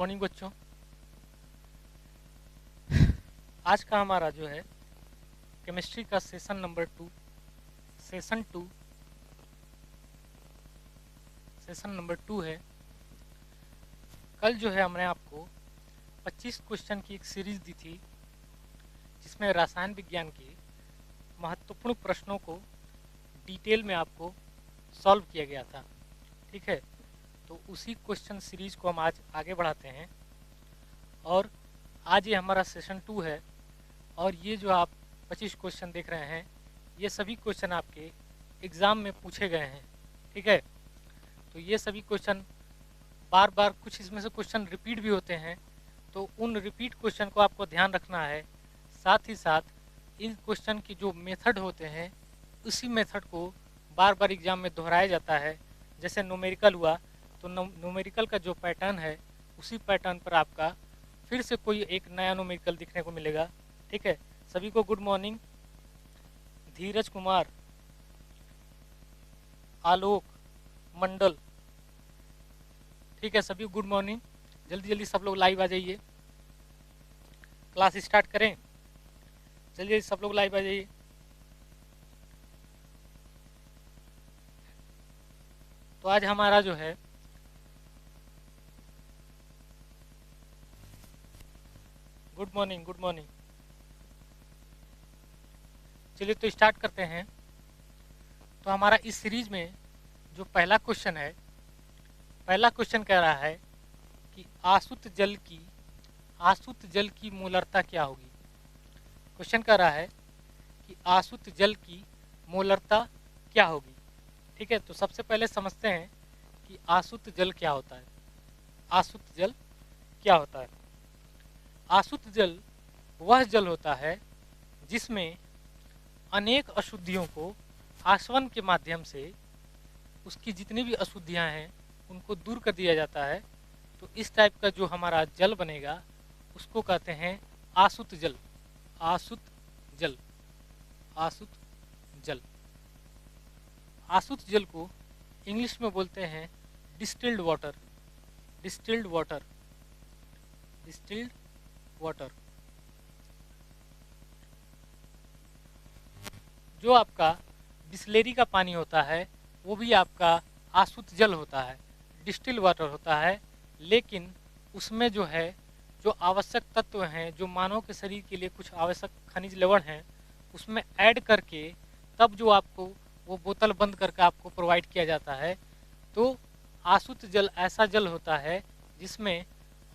Morning बच्चों। आज का हमारा जो है केमिस्ट्री का सेशन नंबर 2 सेशन नंबर 2 है। कल जो है हमने आपको 25 क्वेश्चन की एक सीरीज दी थी जिसमें रसायन विज्ञान के महत्वपूर्ण प्रश्नों को डिटेल में आपको सॉल्व किया गया था। ठीक है, तो उसी क्वेश्चन सीरीज को हम आज आगे बढ़ाते हैं और आज ये हमारा सेशन 2 है। और ये जो आप 25 क्वेश्चन देख रहे हैं ये सभी क्वेश्चन आपके एग्ज़ाम में पूछे गए हैं। ठीक है, तो ये सभी क्वेश्चन बार बार कुछ इसमें से क्वेश्चन रिपीट भी होते हैं, तो उन रिपीट क्वेश्चन को आपको ध्यान रखना है। साथ ही साथ इन क्वेश्चन की जो मेथड होते हैं उसी मेथड को बार बार एग्ज़ाम में दोहराया जाता है। जैसे न्यूमेरिकल हुआ तो न्यूमेरिकल का जो पैटर्न है उसी पैटर्न पर आपका फिर से कोई एक नया न्यूमेरिकल दिखने को मिलेगा। ठीक है, सभी को गुड मॉर्निंग। धीरज कुमार, आलोक मंडल, ठीक है, सभी गुड मॉर्निंग। जल्दी जल्दी सब लोग लाइव आ जाइए, क्लास स्टार्ट करें। चलिए सब लोग लाइव आ जाइए। तो आज हमारा जो है गुड मॉर्निंग चलिए तो स्टार्ट करते हैं। तो हमारा इस सीरीज में जो पहला क्वेश्चन है, पहला क्वेश्चन कह रहा है कि आसुत जल की मोलरता क्या होगी। क्वेश्चन कह रहा है कि आसुत जल की मोलरता क्या होगी। ठीक है, तो सबसे पहले समझते हैं कि आसुत जल क्या होता है। आसुत जल क्या होता है? आसुत जल वह जल होता है जिसमें अनेक अशुद्धियों को आसवन के माध्यम से उसकी जितनी भी अशुद्धियां हैं उनको दूर कर दिया जाता है। तो इस टाइप का जो हमारा जल बनेगा उसको कहते हैं आसुत जल। आसुत जल, आसुत जल। आसुत जल को इंग्लिश में बोलते हैं distilled water. Distilled water, distilled water. जो आपका बिस्लेरी का पानी होता है वो भी आपका आसुत जल होता है, डिस्टिल वाटर होता है, लेकिन उसमें जो है जो आवश्यक तत्व हैं, जो मानव के शरीर के लिए कुछ आवश्यक खनिज लवण हैं, उसमें ऐड करके तब जो आपको वो बोतल बंद करके आपको प्रोवाइड किया जाता है। तो आसुत जल ऐसा जल होता है जिसमें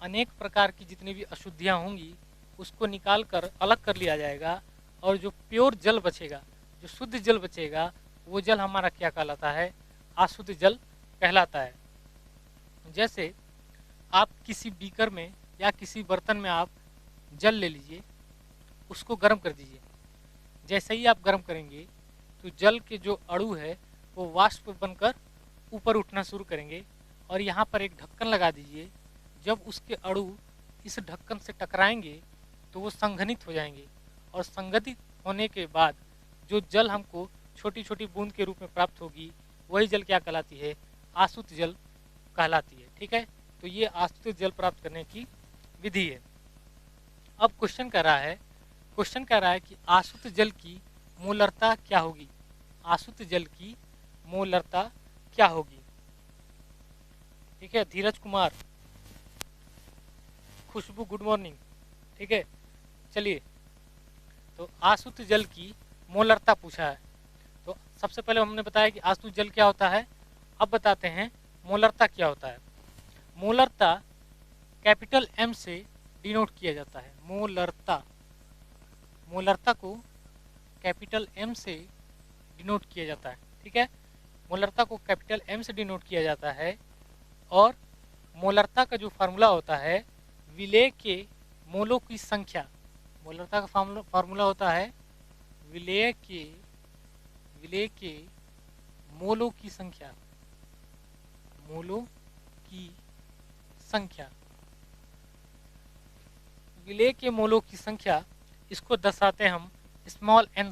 अनेक प्रकार की जितनी भी अशुद्धियाँ होंगी उसको निकाल कर अलग कर लिया जाएगा और जो प्योर जल बचेगा, जो शुद्ध जल बचेगा, वो जल हमारा क्या कहलाता है? अशुद्ध जल कहलाता है। जैसे आप किसी बीकर में या किसी बर्तन में आप जल ले लीजिए, उसको गर्म कर दीजिए। जैसे ही आप गर्म करेंगे तो जल के जो अणु है वो वाष्प बनकर ऊपर उठना शुरू करेंगे और यहाँ पर एक ढक्कन लगा दीजिए। जब उसके अणु इस ढक्कन से टकराएंगे तो वो संघनित हो जाएंगे और संगठित होने के बाद जो जल हमको छोटी छोटी बूंद के रूप में प्राप्त होगी वही जल क्या कहलाती है? आसुत जल कहलाती है। ठीक है, तो ये आसुत जल प्राप्त करने की विधि है। अब क्वेश्चन कह रहा है कि आसुत जल की मोलरता क्या होगी। आसुत जल की मोलरता क्या होगी? ठीक है, धीरज कुमार, खुशबू गुड मॉर्निंग। ठीक है, चलिए तो आसुत जल की मोलरता पूछा है। तो सबसे पहले हमने बताया कि आसुत जल क्या होता है, अब बताते हैं मोलरता क्या होता है। मोलरता कैपिटल एम से डिनोट किया जाता है। मोलरता, मोलरता को कैपिटल एम से डिनोट किया जाता है। ठीक है, मोलरता को कैपिटल एम से डिनोट किया जाता है और मोलरता का जो फार्मूला होता है विलेय के मोलों की संख्या। मोलरता का फार्मूला होता है विलेय के मोलों की संख्या। मोलों की संख्या, विलेय के मोलों की संख्या, इसको दर्शाते हम स्मॉल एन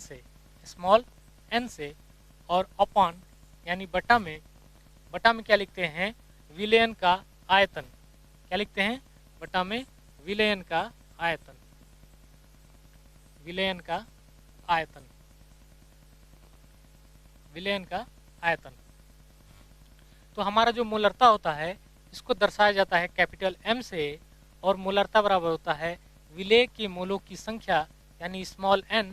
से और अपॉन यानी बटा में क्या लिखते हैं? विलेयन का आयतन। क्या लिखते हैं? बटा में विलयन का आयतन, विलयन का आयतन, विलयन का आयतन। तो हमारा जो मोलरता होता है इसको दर्शाया जाता है कैपिटल M से, और मोलरता बराबर होता है विलेय के मोलों की संख्या यानी स्मॉल n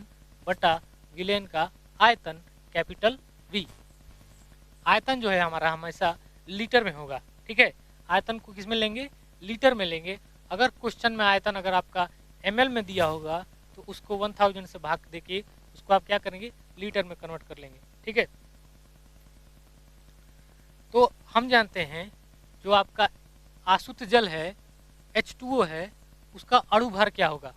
बटा विलयन का आयतन कैपिटल V। आयतन जो है हमारा हमेशा लीटर में होगा, ठीक है। आयतन को किस में लेंगे? लीटर में लेंगे। अगर क्वेश्चन में आयतन अगर आपका ml में दिया होगा तो उसको 1000 से भाग देके उसको आप क्या करेंगे? लीटर में कन्वर्ट कर लेंगे, ठीक है। तो हम जानते हैं जो आपका आसुत जल है H2O है, उसका अणु भार क्या होगा?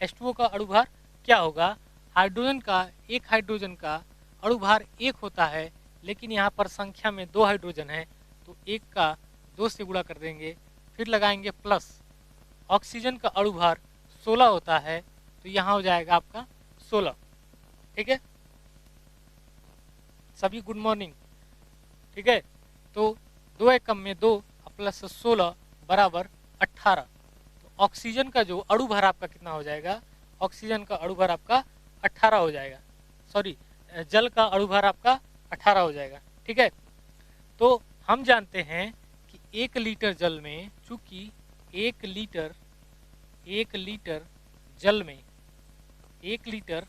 H2O का अणु भार क्या होगा? हाइड्रोजन का, एक हाइड्रोजन का अणु भार 1 होता है, लेकिन यहाँ पर संख्या में 2 हाइड्रोजन है तो 1 का 2 से गुणा कर देंगे, फिर लगाएंगे प्लस। ऑक्सीजन का अणु भार 16 होता है तो यहाँ हो जाएगा आपका 16, ठीक है। सभी गुड मॉर्निंग, ठीक है। तो 2 एकम में 2 प्लस 16 बराबर 18। तो ऑक्सीजन का जो अणु भार आपका कितना हो जाएगा? ऑक्सीजन का अणु भार आपका 18 हो जाएगा, सॉरी जल का अणु भार आपका 18 हो जाएगा, ठीक है। तो हम जानते हैं कि 1 लीटर जल में, चूंकि 1 लीटर जल में 1 लीटर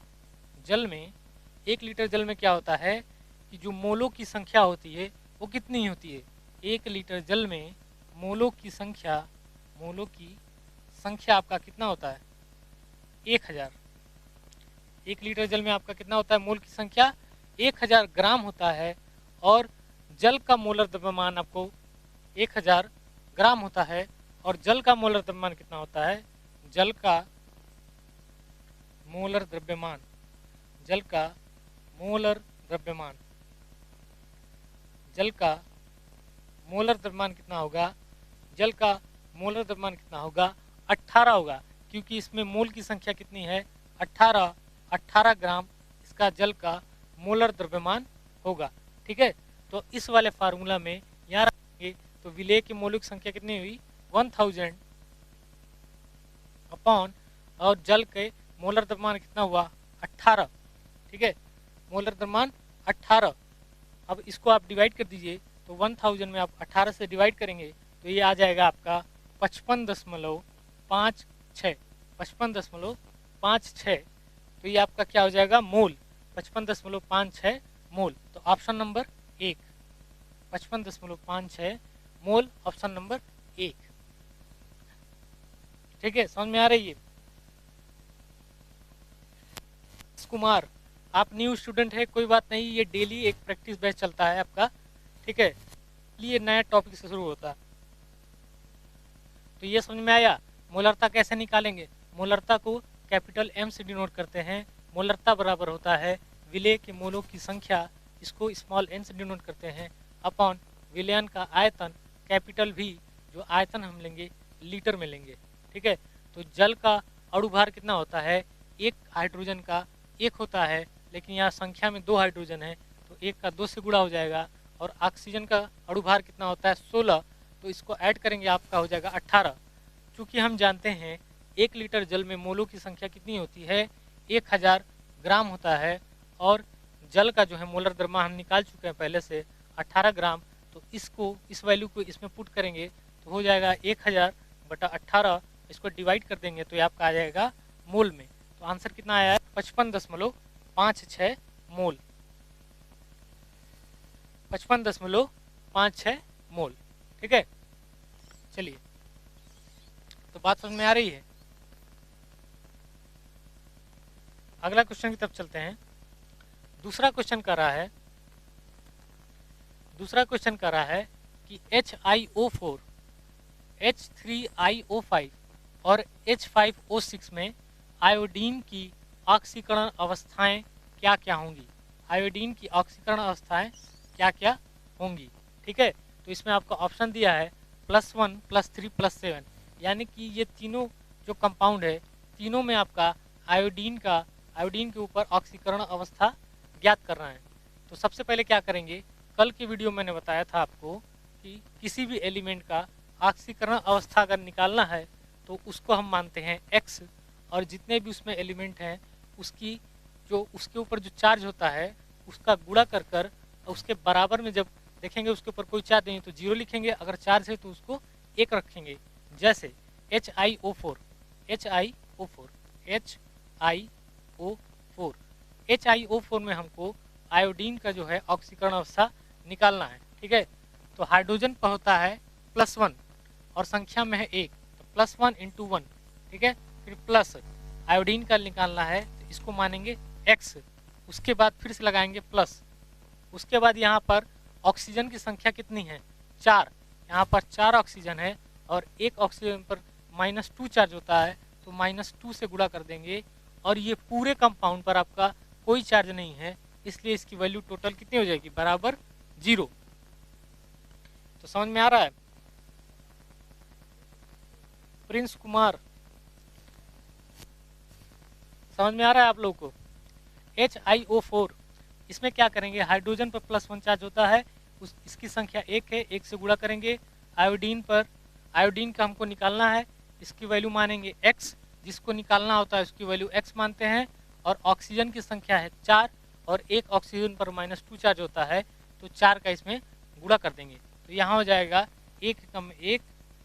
जल में क्या होता है कि जो मोलों की संख्या होती है वो कितनी होती है? 1 लीटर जल में मोलों की संख्या आपका कितना होता है? 1000। 1 लीटर जल में आपका कितना होता है? मोल की संख्या 1000 ग्राम होता है, और जल का मोलर द्रव्यमान आपको 1000 ग्राम होता है। और जल का मोलर द्रव्यमान कितना होता है? जल का मोलर द्रव्यमान कितना होगा? जल का मोलर द्रव्यमान कितना होगा? 18 होगा, क्योंकि इसमें मोल की संख्या कितनी है? 18 ग्राम इसका जल का मोलर द्रव्यमान होगा, ठीक है। तो इस वाले फार्मूला में यहाँ रखेंगे तो विलेय की मोलों की संख्या कितनी हुई? 1000 अपॉन, और जल के मोलर द्रव्यमान कितना हुआ? 18, ठीक है। मोलर द्रव्यमान 18। अब इसको आप डिवाइड कर दीजिए, तो 1000 में आप 18 से डिवाइड करेंगे तो ये आ जाएगा आपका 55.56, 55.56। तो ये आपका क्या हो जाएगा? मोल, 55.56 मोल। तो ऑप्शन नंबर 1, 55.56 मोल, ऑप्शन नंबर 1, ठीक है। समझ में आ रही है? कुमार, आप न्यू स्टूडेंट है, कोई बात नहीं, ये डेली एक प्रैक्टिस बैच चलता है आपका, ठीक है। ये नया टॉपिक से शुरू होता है। तो ये समझ में आया? मोलरता कैसे निकालेंगे? मोलरता को कैपिटल M से डिनोट करते हैं। मोलरता बराबर होता है विलेय के मोलों की संख्या, इसको स्मॉल n से डिनोट करते हैं, अपॉन विलयन का आयतन कैपिटल V, जो आयतन हम लेंगे लीटर में लेंगे, ठीक है। तो जल का अणु भार कितना होता है? 1 हाइड्रोजन का 1 होता है, लेकिन यहाँ संख्या में 2 हाइड्रोजन है तो 1 का 2 से गुणा हो जाएगा। और ऑक्सीजन का अणु भार कितना होता है? 16, तो इसको ऐड करेंगे आपका हो जाएगा 18। चूँकि हम जानते हैं 1 लीटर जल में मोलों की संख्या कितनी होती है? 1000 ग्राम होता है, और जल का जो है मोलर द्रव्यमान हम निकाल चुके हैं पहले से 18 ग्राम। तो इसको, इस वैल्यू को इसमें पुट करेंगे तो हो जाएगा 1000 बटा 18, इसको डिवाइड कर देंगे तो ये आपका आ जाएगा मोल में। तो आंसर कितना आया है? 55.56 मोल, 55.56 मोल, ठीक है। चलिए, तो बात समझ में आ रही है? अगला क्वेश्चन की तरफ चलते हैं। दूसरा क्वेश्चन कर रहा है कि HiO4, H3IO5 और H5O6 में आयोडीन की ऑक्सीकरण अवस्थाएं क्या क्या होंगी? आयोडीन की ऑक्सीकरण अवस्थाएं क्या क्या होंगी, ठीक है। तो इसमें आपको ऑप्शन दिया है +1, +3, +7, यानी कि ये तीनों जो कंपाउंड है, तीनों में आपका आयोडीन के ऊपर ऑक्सीकरण अवस्था ज्ञात करना है। तो सबसे पहले क्या करेंगे? कल की वीडियो मैंने बताया था आपको कि किसी भी एलिमेंट का ऑक्सीकरण अवस्था अगर निकालना है तो उसको हम मानते हैं x, और जितने भी उसमें एलिमेंट हैं उसकी जो उसके ऊपर जो चार्ज होता है उसका गुणा कर कर उसके बराबर में जब देखेंगे उसके ऊपर कोई चार्ज नहीं तो 0 लिखेंगे, अगर चार्ज है तो उसको 1 रखेंगे। जैसे HiO4 HiO4 HiO4 HiO4 में हमको आयोडीन का जो है ऑक्सीकरण अवस्था निकालना है। ठीक है, तो हाइड्रोजन पर होता है +1 और संख्या में है 1, तो +1 × 1। ठीक है, फिर प्लस आयोडीन का निकालना है तो इसको मानेंगे x, उसके बाद फिर से लगाएंगे प्लस, उसके बाद यहाँ पर ऑक्सीजन की संख्या कितनी है 4, यहाँ पर 4 ऑक्सीजन है और एक ऑक्सीजन पर -2 चार्ज होता है तो -2 से गुणा कर देंगे, और ये पूरे कंपाउंड पर आपका कोई चार्ज नहीं है इसलिए इसकी वैल्यू टोटल कितनी हो जाएगी बराबर 0। तो समझ में आ रहा है प्रिंस कुमार, समझ में आ रहा है आप लोगों को। HiO4 इसमें क्या करेंगे, हाइड्रोजन पर +1 चार्ज होता है, इसकी संख्या 1 है, 1 से गुणा करेंगे। आयोडीन पर आयोडीन का हमको निकालना है, इसकी वैल्यू मानेंगे x, जिसको निकालना होता है उसकी वैल्यू x मानते हैं, और ऑक्सीजन की संख्या है 4 और एक ऑक्सीजन पर -2 चार्ज होता है तो 4 का इसमें गुणा कर देंगे, तो यहाँ हो जाएगा 1 कम 1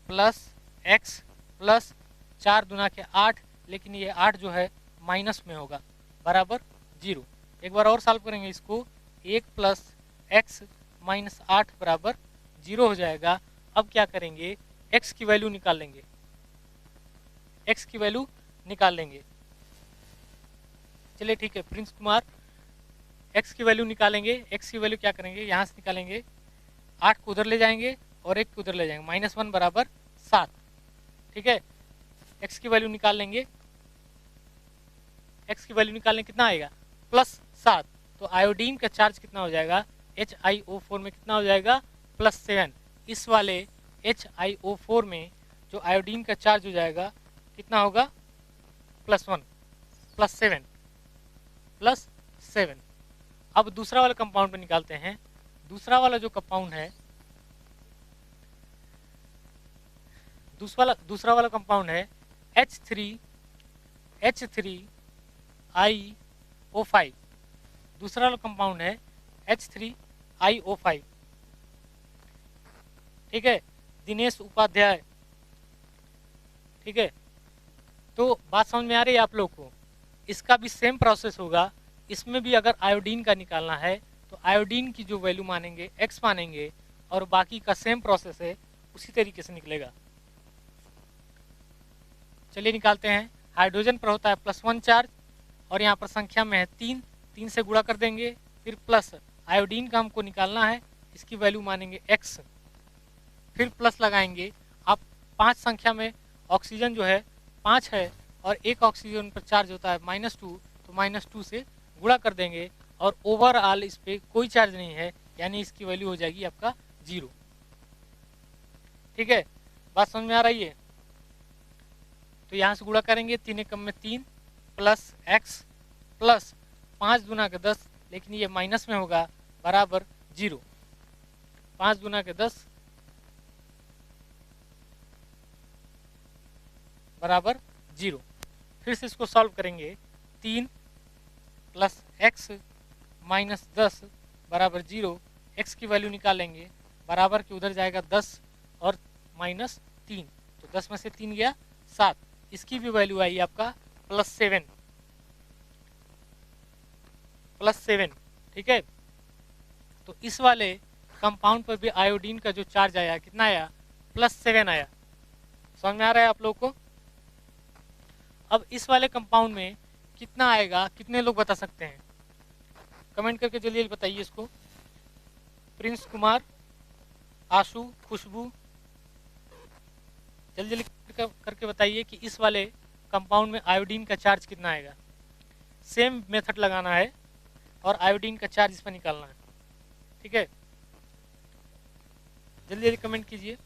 प्लस x प्लस 4 दूना के 8, लेकिन ये 8 जो है माइनस में होगा बराबर 0। एक बार और सॉल्व करेंगे इसको, 1 + x - 8 बराबर 0 हो जाएगा। अब क्या करेंगे, x की वैल्यू निकाल लेंगे, x की वैल्यू निकाल लेंगे। चलिए ठीक है प्रिंस कुमार, x की वैल्यू निकालेंगे। x की वैल्यू क्या करेंगे, यहाँ से निकालेंगे, 8 को उधर ले जाएंगे और 1 को उधर ले जाएंगे, -1 बराबर 7। ठीक है, x की वैल्यू निकाल लेंगे, x की वैल्यू निकालने कितना आएगा +7, तो आयोडीन का चार्ज कितना हो जाएगा HiO4 में कितना हो जाएगा +7। इस वाले HiO4 में जो आयोडीन का चार्ज हो जाएगा कितना होगा +1 +7। अब दूसरा वाला कंपाउंड पे निकालते हैं। दूसरा वाला जो कंपाउंड है, दूसरा वाला कंपाउंड है H3IO5। दूसरा वाला कंपाउंड है H3IO5। ठीक है, दिनेश उपाध्याय। ठीक है, तो बात समझ में आ रही है आप लोग को। इसका भी सेम प्रोसेस होगा, इसमें भी अगर आयोडीन का निकालना है तो आयोडीन की जो वैल्यू मानेंगे x मानेंगे, और बाकी का सेम प्रोसेस है उसी तरीके से निकलेगा। चलिए निकालते हैं। हाइड्रोजन पर होता है +1 चार्ज और यहाँ पर संख्या में है 3 से गुणा कर देंगे, फिर प्लस आयोडीन का हमको निकालना है, इसकी वैल्यू मानेंगे x, फिर प्लस लगाएंगे। अब 5 संख्या में ऑक्सीजन जो है 5 है और एक ऑक्सीजन पर चार्ज होता है -2, तो -2 से गुणा कर देंगे, और ओवरऑल इस पर कोई चार्ज नहीं है, यानी इसकी वैल्यू हो जाएगी आपका 0। ठीक है, बात समझ में आ रही है। तो यहाँ से गुणा करेंगे, 3 एकम में 3 प्लस x प्लस 5 दूना के 10, लेकिन ये माइनस में होगा बराबर 0। 5 दूना के 10 बराबर 0। फिर से इसको सॉल्व करेंगे, 3 + x - 10 बराबर 0। x की वैल्यू निकालेंगे, बराबर के उधर जाएगा 10 और -3, तो 10 में से 3 गया 7, इसकी भी वैल्यू आई आपका +7। ठीक है, तो इस वाले कंपाउंड पर भी आयोडीन का जो चार्ज आया कितना आया +7 आया। समझ में आ रहा है आप लोग को। अब इस वाले कंपाउंड में कितना आएगा, कितने लोग बता सकते हैं, कमेंट करके जल्दी बताइए इसको। प्रिंस कुमार, आशु, खुशबू, जल्दी करके बताइए कि इस वाले कंपाउंड में आयोडीन का चार्ज कितना आएगा। सेम मेथड लगाना है और आयोडीन का चार्ज इस पर निकालना है। ठीक है, जल्दी जल्दी कमेंट कीजिए।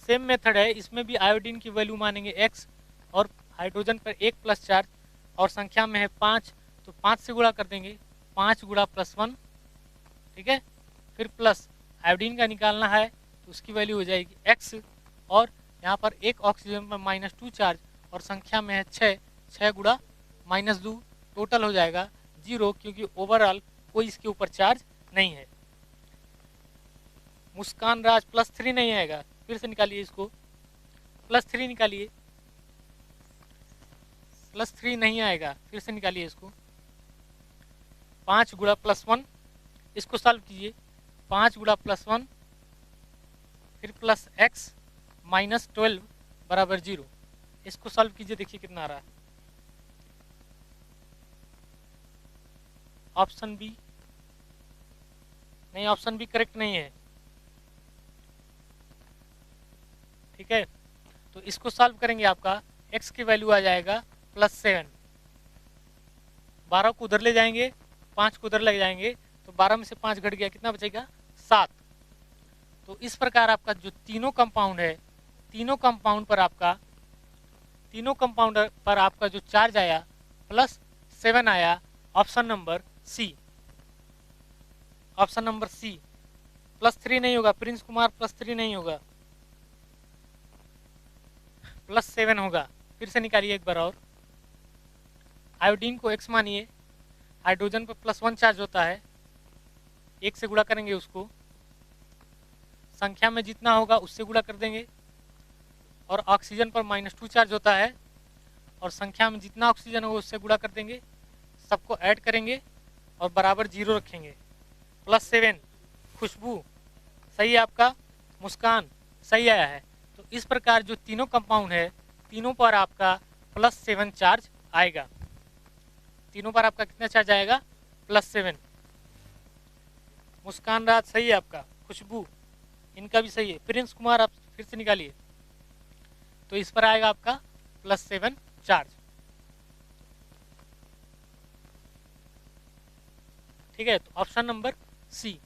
सेम मेथड है, इसमें भी आयोडीन की वैल्यू मानेंगे x, और हाइड्रोजन पर 1 प्लस चार्ज और संख्या में है 5, तो 5 से गुणा कर देंगे, 5 गुणा +1, ठीक है। फिर प्लस आयोडीन का निकालना है तो उसकी वैल्यू हो जाएगी x, और यहाँ पर एक ऑक्सीजन पर -2 चार्ज और संख्या में है 6, 6 गुणा -2, टोटल हो जाएगा 0, क्योंकि ओवरऑल कोई इसके ऊपर चार्ज नहीं है। मुस्कान राज +3 नहीं आएगा, फिर से निकालिए इसको, +3 निकालिए, +3 नहीं आएगा, फिर से निकालिए इसको। 5 गुणा +1, इसको सॉल्व कीजिए, 5 गुणा +1 फिर प्लस x -12 बराबर 0, इसको सॉल्व कीजिए, देखिए कितना आ रहा है। ऑप्शन बी नहीं, ऑप्शन बी करेक्ट नहीं है, ठीक है। तो इसको सॉल्व करेंगे, आपका x की वैल्यू आ जाएगा +7, 12 को उधर ले जाएंगे, 5 को उधर ले जाएंगे, तो 12 में से 5 घट गया, कितना बचेगा 7। तो इस प्रकार आपका जो तीनों कंपाउंड है, तीनों कंपाउंड पर आपका जो चार्ज आया +7 आया, option number C, option number C. +3 नहीं होगा, प्रिंस कुमार +3 नहीं होगा, +7 होगा। फिर से निकालिए एक बार और, आयोडीन को x मानिए, हाइड्रोजन पर +1 चार्ज होता है, 1 से गुणा करेंगे उसको, संख्या में जितना होगा उससे गुणा कर देंगे, और ऑक्सीजन पर -2 चार्ज होता है और संख्या में जितना ऑक्सीजन होगा उससे गुणा कर देंगे, सबको ऐड करेंगे और बराबर 0 रखेंगे। +7 खुशबू सही है आपका, मुस्कान सही आया है। तो इस प्रकार जो तीनों कंपाउंड है, तीनों पर आपका +7 चार्ज आएगा, तीनों पर आपका कितना चार्ज आएगा +7। मुस्कान राज सही है आपका, खुशबू इनका भी सही है, प्रिंस कुमार आप फिर से निकालिए, तो इस पर आएगा आपका +7 चार्ज, ठीक है। तो ऑप्शन नंबर सी।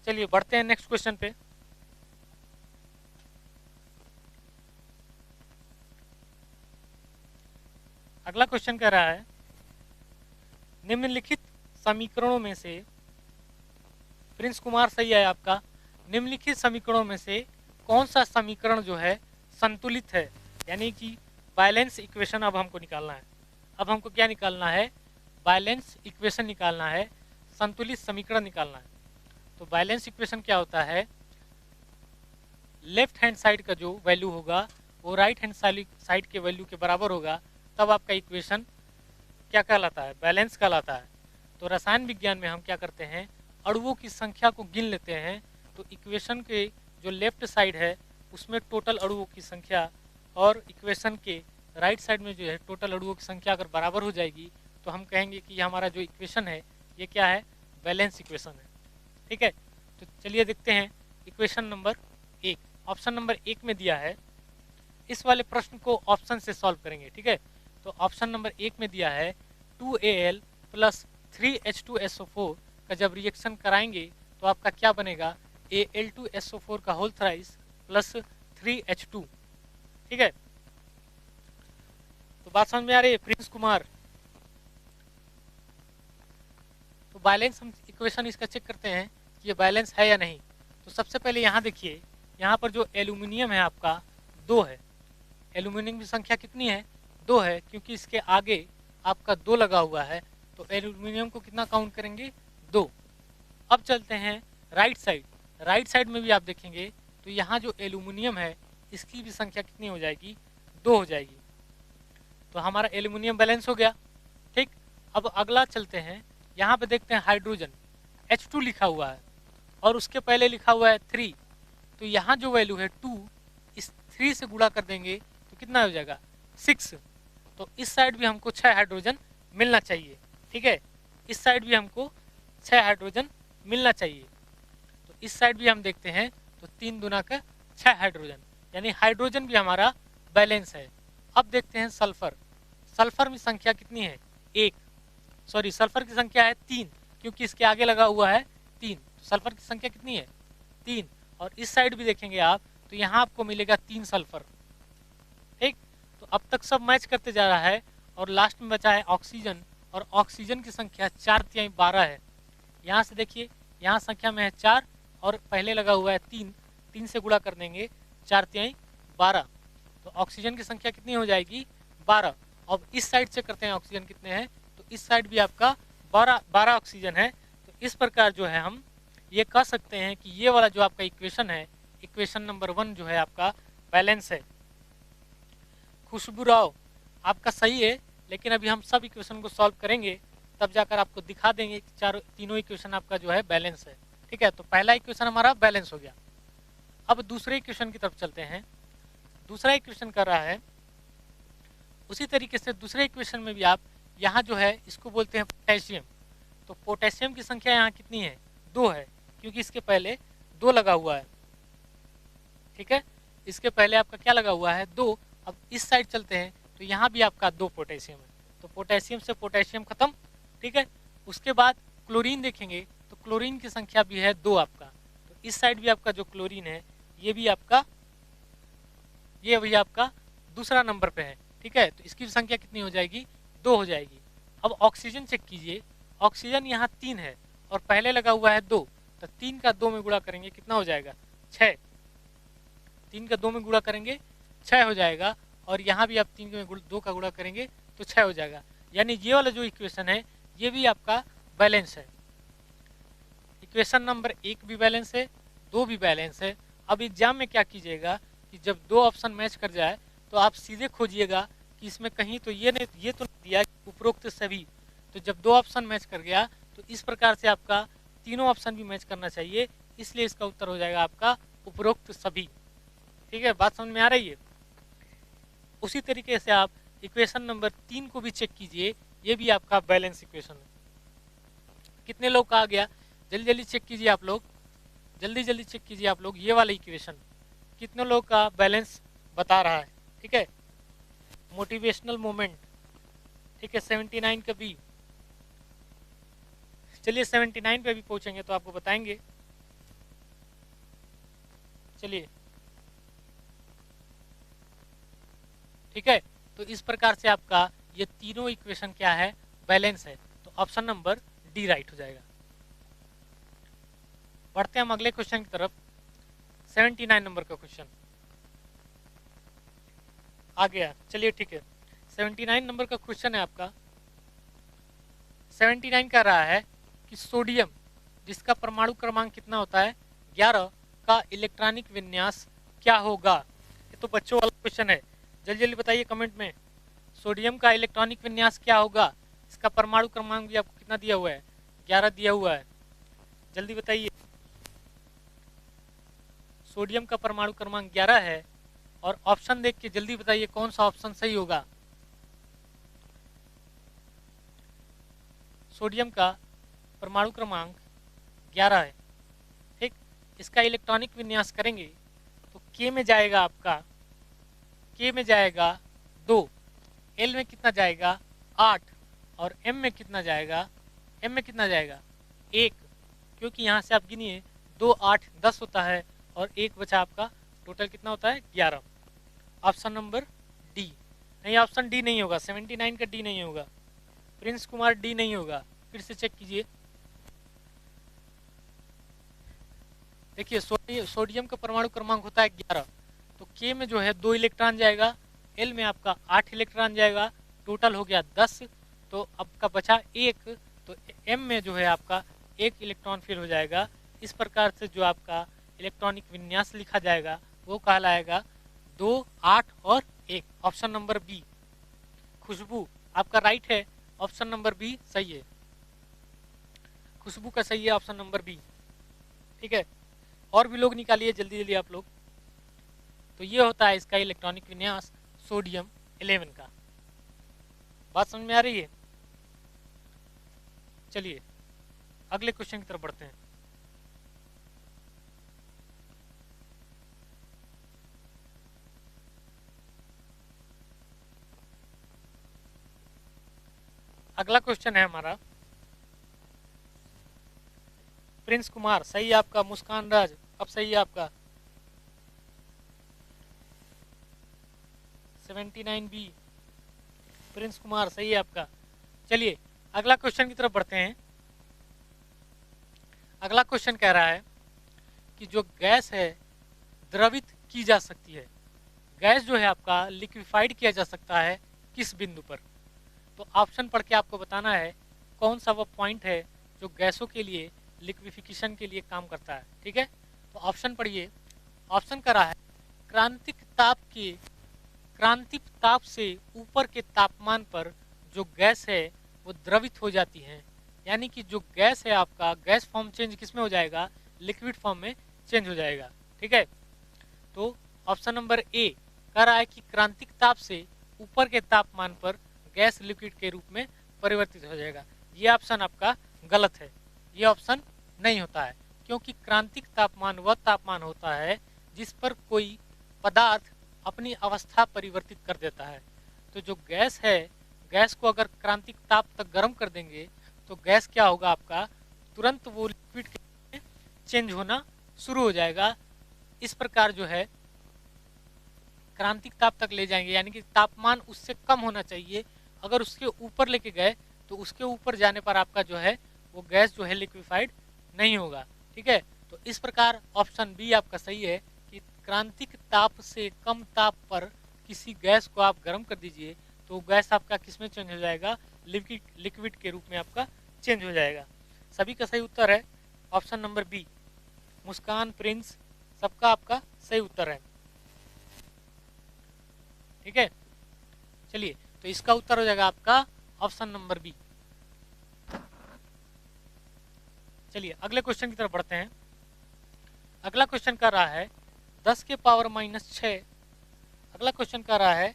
चलिए बढ़ते हैं नेक्स्ट क्वेश्चन पे। अगला क्वेश्चन कह रहा है, निम्नलिखित समीकरणों में से, प्रिंस कुमार सही है आपका, निम्नलिखित समीकरणों में से कौन सा समीकरण जो है संतुलित है, यानी कि बैलेंस इक्वेशन अब हमको निकालना है। अब हमको क्या निकालना है, बैलेंस इक्वेशन निकालना है, संतुलित समीकरण निकालना है। तो बैलेंस इक्वेशन क्या होता है, लेफ्ट हैंड साइड का जो वैल्यू होगा वो राइट हैंड साइड के वैल्यू के बराबर होगा, तब आपका इक्वेशन क्या कहलाता है, बैलेंस कहलाता है। तो रसायन विज्ञान में हम क्या करते हैं, अणुओं की संख्या को गिन लेते हैं। तो इक्वेशन के जो लेफ्ट साइड है उसमें टोटल अणुओं की संख्या, और इक्वेशन के राइट साइड में जो है टोटल अणुओं की संख्या अगर बराबर हो जाएगी तो हम कहेंगे कि हमारा जो इक्वेशन है ये क्या है, बैलेंस इक्वेशन है, ठीक है। तो चलिए देखते हैं इक्वेशन नंबर 1, ऑप्शन नंबर 1 में दिया है। इस वाले प्रश्न को ऑप्शन से सॉल्व करेंगे, ठीक है। तो ऑप्शन नंबर 1 में दिया है 2Al + 3H2SO4 का जब रिएक्शन कराएंगे तो आपका क्या बनेगा, Al2SO4 का होल थ्राइस + 3H2, ठीक है। तो बात समझ में आ रही है प्रिंस कुमार। तो बैलेंस हम इक्वेशन इसका चेक करते हैं कि ये बैलेंस है या नहीं। तो सबसे पहले यहाँ देखिए, यहाँ पर जो एल्यूमिनियम है आपका 2 है, एल्यूमिनियम की संख्या कितनी है 2 है, क्योंकि इसके आगे आपका 2 लगा हुआ है, तो एल्यूमिनियम को कितना काउंट करेंगे 2। अब चलते हैं राइट साइड, राइट साइड में भी आप देखेंगे तो यहाँ जो एल्यूमिनियम है इसकी भी संख्या कितनी हो जाएगी 2 हो जाएगी। तो हमारा एल्यूमिनियम बैलेंस हो गया, ठीक। अब अगला चलते हैं, यहाँ पे देखते हैं हाइड्रोजन H2 लिखा हुआ है और उसके पहले लिखा हुआ है 3, तो यहाँ जो वैल्यू है 2 इस 3 से गुणा कर देंगे तो कितना हो जाएगा 6। तो इस साइड भी हमको 6 हाइड्रोजन मिलना चाहिए, ठीक है। इस साइड भी हमको 6 हाइड्रोजन मिलना चाहिए। तो इस साइड भी हम देखते हैं तो 3 दूना का 6 हाइड्रोजन, यानी हाइड्रोजन भी हमारा बैलेंस है। अब देखते हैं सल्फर, सल्फर में संख्या कितनी है 1, सॉरी सल्फर की संख्या है 3, क्योंकि इसके आगे लगा हुआ है 3, तो सल्फर की संख्या कितनी है 3। और इस साइड भी देखेंगे आप तो यहाँ आपको मिलेगा 3 सल्फर, ठीक। तो अब तक सब मैच करते जा रहा है और लास्ट में बचा है ऑक्सीजन, और ऑक्सीजन की संख्या 4/3 है। यहाँ से देखिए, यहाँ संख्या में है 4 और पहले लगा हुआ है 3, 3 से गुणा कर देंगे 4/3 तो ऑक्सीजन की संख्या कितनी हो जाएगी 12। अब इस साइड से करते हैं ऑक्सीजन कितने हैं, तो इस साइड भी आपका 12 ऑक्सीजन है। तो इस प्रकार जो है हम ये कह सकते हैं कि ये वाला जो आपका इक्वेशन है, इक्वेशन नंबर 1 जो है आपका बैलेंस है। खुशबू राव आपका सही है, लेकिन अभी हम सब इक्वेशन को सॉल्व करेंगे तब जाकर आपको दिखा देंगे कि तीनों इक्वेशन आपका जो है बैलेंस है। ठीक है, तो पहला इक्वेशन हमारा बैलेंस हो गया। अब दूसरे इक्वेशन की तरफ चलते हैं। दूसरा इक्वेशन कर रहा है उसी तरीके से दूसरे इक्वेशन में भी आप यहाँ जो है इसको बोलते हैं पोटेशियम। तो पोटेशियम की संख्या यहाँ कितनी है 2 है, क्योंकि इसके पहले 2 लगा हुआ है। ठीक है, इसके पहले आपका क्या लगा हुआ है 2। अब इस साइड चलते हैं तो यहाँ भी आपका 2 पोटेशियम है, तो पोटेशियम से पोटेशियम खत्म। ठीक है, उसके बाद क्लोरीन देखेंगे तो क्लोरीन की संख्या भी है 2 आपका। तो इस साइड भी आपका जो क्लोरीन है ये भी आपका दूसरा नंबर पे है। ठीक है, तो इसकी संख्या कितनी हो जाएगी 2 हो जाएगी। अब ऑक्सीजन चेक कीजिए, ऑक्सीजन यहाँ 3 है और पहले लगा हुआ है 2, तो 3 का 2 में गुणा करेंगे कितना हो जाएगा 6। 3 का 2 में गुणा करेंगे 6 हो जाएगा, और यहाँ भी आप 3 में 2 का गुणा करेंगे तो 6 हो जाएगा। यानी ये वाला जो इक्वेशन है ये भी आपका बैलेंस है। इक्वेशन नंबर 1 भी बैलेंस है, 2 भी बैलेंस है। अब एग्जाम में क्या कीजिएगा कि जब 2 ऑप्शन मैच कर जाए तो आप सीधे खोजिएगा कि इसमें कहीं तो ये तो नहीं दिया उपरोक्त सभी। तो जब 2 ऑप्शन मैच कर गया तो इस प्रकार से आपका तीनों ऑप्शन भी मैच करना चाहिए, इसलिए इसका उत्तर हो जाएगा आपका उपरोक्त सभी। ठीक है, बात समझ में आ रही है। उसी तरीके से आप इक्वेशन नंबर 3 को भी चेक कीजिए, ये भी आपका बैलेंस इक्वेशन है। कितने लोग का आ गया, जल्दी जल्दी चेक कीजिए आप लोग, जल्दी जल्दी चेक कीजिए आप लोग, ये वाला इक्वेशन कितने लोग का बैलेंस बता रहा है। ठीक है, मोटिवेशनल मोमेंट। ठीक है, 79 का भी, चलिए 79 पे भी पहुंचेंगे तो आपको बताएंगे। चलिए, ठीक है, तो इस प्रकार से आपका ये तीनों इक्वेशन क्या है बैलेंस है। तो ऑप्शन नंबर डी राइट हो जाएगा। बढ़ते हैं हम अगले क्वेश्चन की तरफ। 79 नंबर का क्वेश्चन आ गया। चलिए ठीक है, 79 नंबर का क्वेश्चन है आपका। 79 कह रहा है कि सोडियम जिसका परमाणु क्रमांक कितना होता है 11 का इलेक्ट्रॉनिक विन्यास क्या होगा। ये तो बच्चों वाला क्वेश्चन है, जल्दी जल्दी बताइए कमेंट में। सोडियम का इलेक्ट्रॉनिक विन्यास क्या होगा, इसका परमाणु क्रमांक भी आपको कितना दिया हुआ है 11 दिया हुआ है, जल्दी बताइए। सोडियम का परमाणु क्रमांक 11 है और ऑप्शन देख के जल्दी बताइए कौन सा ऑप्शन सही होगा। सोडियम का परमाणु क्रमांक 11 है। ठीक, इसका इलेक्ट्रॉनिक विन्यास करेंगे तो के में जाएगा आपका, के में जाएगा 2, एल में कितना जाएगा 8 और एम में कितना जाएगा, एम में कितना जाएगा 1, क्योंकि यहाँ से आप गिनिए 2 8 10 होता है और 1 बचा आपका, टोटल कितना होता है 11। ऑप्शन नंबर डी नहीं, ऑप्शन डी नहीं होगा, 79 का डी नहीं होगा, प्रिंस कुमार डी नहीं होगा। फिर से चेक कीजिए, देखिए सोडियम का परमाणु क्रमांक होता है 11, तो के में जो है 2 इलेक्ट्रॉन जाएगा, एल में आपका 8 इलेक्ट्रॉन जाएगा, टोटल हो गया 10, तो आपका बचा 1, तो एम में जो है आपका 1 इलेक्ट्रॉन फिल हो जाएगा। इस प्रकार से जो आपका इलेक्ट्रॉनिक विन्यास लिखा जाएगा वो कहलाएगा 2 8 और 1। ऑप्शन नंबर बी खुशबू आपका राइट है, ऑप्शन नंबर बी सही है, खुशबू का सही है ऑप्शन नंबर बी। ठीक है, और भी लोग निकालिए जल्दी जल्दी आप लोग। तो ये होता है इसका इलेक्ट्रॉनिक विन्यास सोडियम 11 का। बात समझ में आ रही है। चलिए अगले क्वेश्चन की तरफ बढ़ते हैं। अगला क्वेश्चन है हमारा, प्रिंस कुमार सही है आपका, मुस्कान राज अब सही है आपका, 79 बी प्रिंस कुमार सही है आपका। चलिए अगला क्वेश्चन की तरफ बढ़ते हैं। अगला क्वेश्चन कह रहा है कि जो गैस है द्रवित की जा सकती है, गैस जो है आपका लिक्विफाइड किया जा सकता है किस बिंदु पर। तो ऑप्शन पढ़ के आपको बताना है कौन सा वो पॉइंट है जो गैसों के लिए लिक्विफिकेशन के लिए काम करता है। ठीक है, तो ऑप्शन पढ़िए। ऑप्शन कह रहा है क्रांतिक ताप से ऊपर के तापमान पर जो गैस है वो द्रवित हो जाती है, यानी कि जो गैस है आपका गैस फॉर्म चेंज किस में हो जाएगा, लिक्विड फॉर्म में चेंज हो जाएगा। ठीक है, तो ऑप्शन नंबर ए कह रहा है कि क्रांतिक ताप से ऊपर के तापमान पर गैस लिक्विड के रूप में परिवर्तित हो जाएगा। ये ऑप्शन आपका गलत है, ये ऑप्शन नहीं होता है, क्योंकि क्रांतिक तापमान वह तापमान होता है जिस पर कोई पदार्थ अपनी अवस्था परिवर्तित कर देता है। तो जो गैस है, गैस को अगर क्रांतिक ताप तक गर्म कर देंगे तो गैस क्या होगा आपका, तुरंत वो लिक्विड के चेंज होना शुरू हो जाएगा। इस प्रकार जो है क्रांतिक ताप तक ले जाएंगे, यानी कि तापमान उससे कम होना चाहिए। अगर उसके ऊपर लेके गए तो उसके ऊपर जाने पर आपका जो है वो गैस जो है लिक्विफाइड नहीं होगा। ठीक है, तो इस प्रकार ऑप्शन बी आपका सही है कि क्रांतिक ताप से कम ताप पर किसी गैस को आप गर्म कर दीजिए तो गैस आपका किस में चेंज हो जाएगा, लिक्विड के रूप में आपका चेंज हो जाएगा। सभी का सही उत्तर है ऑप्शन नंबर बी। मुस्कान, प्रिंस, सबका आपका सही उत्तर है। ठीक है, चलिए, तो इसका उत्तर हो जाएगा आपका ऑप्शन नंबर बी। चलिए अगले क्वेश्चन की तरफ बढ़ते हैं। अगला क्वेश्चन कर रहा है 10 के पावर -6। अगला क्वेश्चन कर रहा है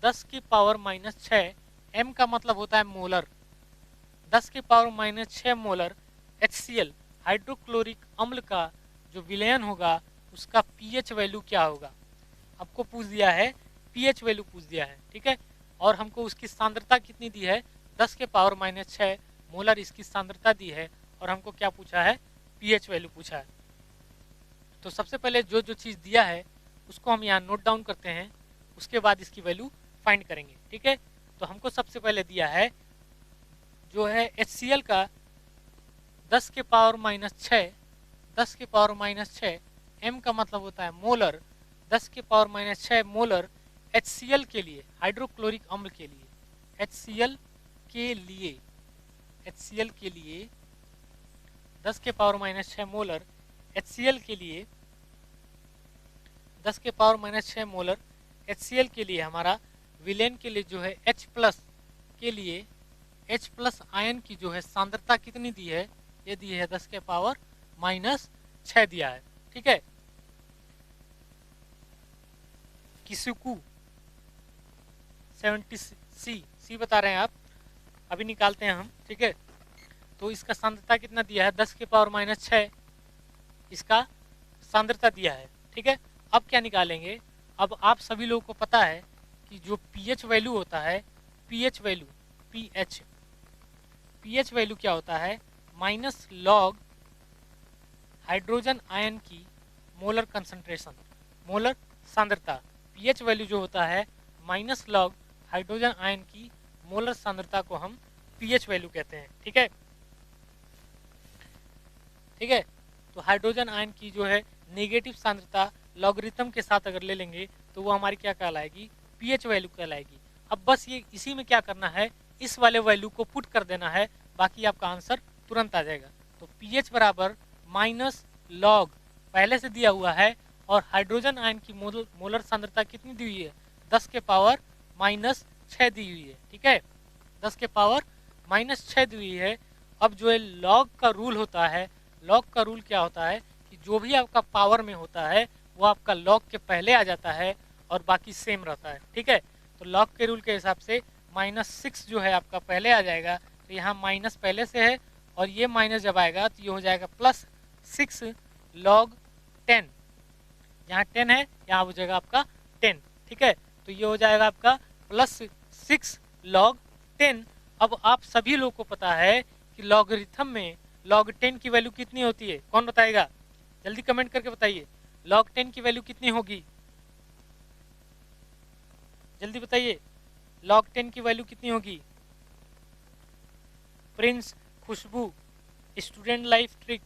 10 की पावर -6, m का मतलब होता है मोलर। 10 की पावर -6 मोलर HCl हाइड्रोक्लोरिक अम्ल का जो विलयन होगा उसका pH वैल्यू क्या होगा। आपको पूछ दिया है, pH वैल्यू पूछ दिया है। ठीक है, और हमको उसकी सांद्रता कितनी दी है, 10 के पावर -6 मोलर इसकी सांद्रता दी है, और हमको क्या पूछा है, pH वैल्यू पूछा है। तो सबसे पहले जो जो चीज़ दिया है उसको हम यहाँ नोट डाउन करते हैं, उसके बाद इसकी वैल्यू फाइंड करेंगे। ठीक है, तो हमको सबसे पहले दिया है जो है HCl का 10 के पावर -6, 10 के पावर -6, m का मतलब होता है मोलर। 10 के पावर -6 मोलर HCl के लिए, हाइड्रोक्लोरिक अम्ल के लिए, HCl के लिए 10 के पावर -6 मोलर HCl के लिए, 10 के पावर -6 मोलर HCl के लिए हमारा विलेन के लिए जो है H+ के लिए, H+ आयन की जो है सांद्रता कितनी दी है, ये दी है 10 के पावर -6 दिया है। ठीक है, किसुकू 70 सी बता रहे हैं आप, अभी निकालते हैं हम। ठीक है, तो इसका सांद्रता कितना दिया है, 10 के पावर -6 इसका सांद्रता दिया है। ठीक है, अब क्या निकालेंगे, अब आप सभी लोगों को पता है कि जो pH वैल्यू होता है, pH वैल्यू क्या होता है, -log हाइड्रोजन आयन की मोलर कंसंट्रेशन, मोलर सांद्रता। pH वैल्यू जो होता है -log हाइड्रोजन आयन की मोलर सांद्रता को हम pH वैल्यू कहते हैं। ठीक है, ठीक है, तो हाइड्रोजन आयन की जो है नेगेटिव सांद्रता लॉगरिथम के साथ अगर ले लेंगे तो वो हमारी क्या कहलाएगी, pH वैल्यू कहलाएगी। अब बस ये इसी में क्या करना है, इस वाले वैल्यू को पुट कर देना है, बाकी आपका आंसर तुरंत आ जाएगा। तो pH बराबर -log पहले से दिया हुआ है, और हाइड्रोजन आयन की मोलर सांद्रता कितनी दी हुई है, 10 के पावर -6 दी हुई है। ठीक है, 10 के पावर -6 दी हुई है। अब जो है लॉग का रूल होता है, लॉग का रूल क्या होता है कि जो भी आपका पावर में होता है वो आपका लॉग के पहले आ जाता है और बाकी सेम रहता है। ठीक है, तो लॉग के रूल के हिसाब से -6 जो है आपका पहले आ जाएगा, तो यहाँ माइनस पहले से है, और ये माइनस जब आएगा तो ये हो जाएगा +6 log 10, यहाँ 10 है यहाँ हो जाएगा आपका 10। ठीक है, तो ये हो जाएगा आपका +6 log 10। अब आप सभी लोगों को पता है कि लॉगरिथम में log 10 की वैल्यू कितनी होती है, कौन बताएगा, जल्दी कमेंट करके बताइए, log 10 की वैल्यू कितनी होगी, जल्दी बताइए, log 10 की वैल्यू कितनी होगी। प्रिंस, खुशबू, स्टूडेंट लाइफ ट्रिक,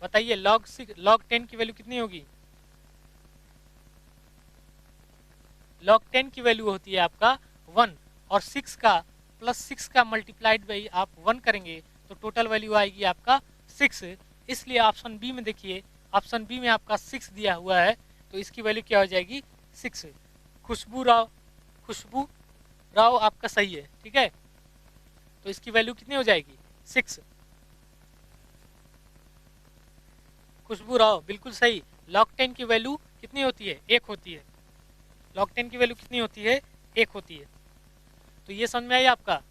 बताइए log 10 की वैल्यू कितनी होगी? log 10 की वैल्यू होती है आपका 1 और 6 का प्लस 6 का मल्टीप्लाइड बाई आप 1 करेंगे तो टोटल वैल्यू आएगी आपका 6। इसलिए ऑप्शन बी में देखिए, ऑप्शन बी में आपका 6 दिया हुआ है तो इसकी वैल्यू क्या हो जाएगी? 6। खुशबू राव आपका सही है, ठीक है, तो इसकी वैल्यू कितनी हो जाएगी? 6। खुशबू राव बिल्कुल सही। log 10 की वैल्यू कितनी होती है? 1 होती है। log 10 की वैल्यू कितनी होती है? 1 होती है। तो ये समझ में आई आपका?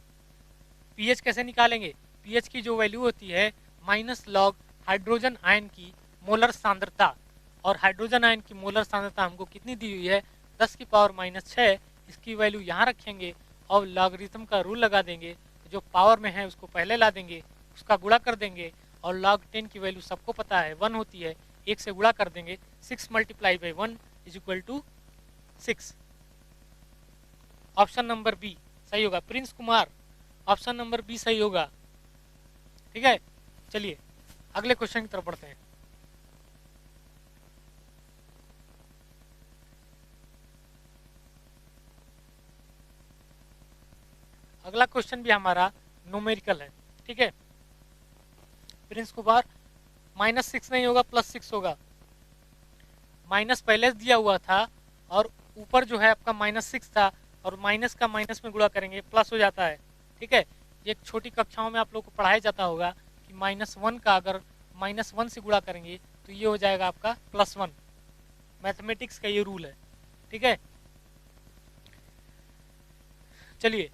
पीएच कैसे निकालेंगे? पीएच की जो वैल्यू होती है माइनस लॉग हाइड्रोजन आयन की मोलर सांद्रता, और हाइड्रोजन आयन की मोलर सांद्रता हमको कितनी दी हुई है? 10 की पावर -6। इसकी वैल्यू यहाँ रखेंगे और लॉगरिथम का रूल लगा देंगे, जो पावर में है उसको पहले ला देंगे, उसका गुणा कर देंगे, और log 10 की वैल्यू सबको पता है 1 होती है, 1 से गुणा कर देंगे, 6 multiply by 1 is equal to 6। Option number B सही होगा। Prince Kumar, option number B सही होगा, ठीक है। चलिए अगले क्वेश्चन की तरफ बढ़ते हैं। अगला क्वेश्चन भी हमारा न्यूमेरिकल है, ठीक है। प्रिंस कुमार, -6 नहीं होगा, +6 होगा। माइनस पहले दिया हुआ था और ऊपर जो है आपका -6 था, और माइनस का माइनस में गुणा करेंगे प्लस हो जाता है, ठीक है। ये छोटी कक्षाओं में आप लोग को पढ़ाया जाता होगा कि -1 का अगर -1 से गुणा करेंगे तो ये हो जाएगा आपका +1। मैथमेटिक्स का ये रूल है, ठीक है। चलिए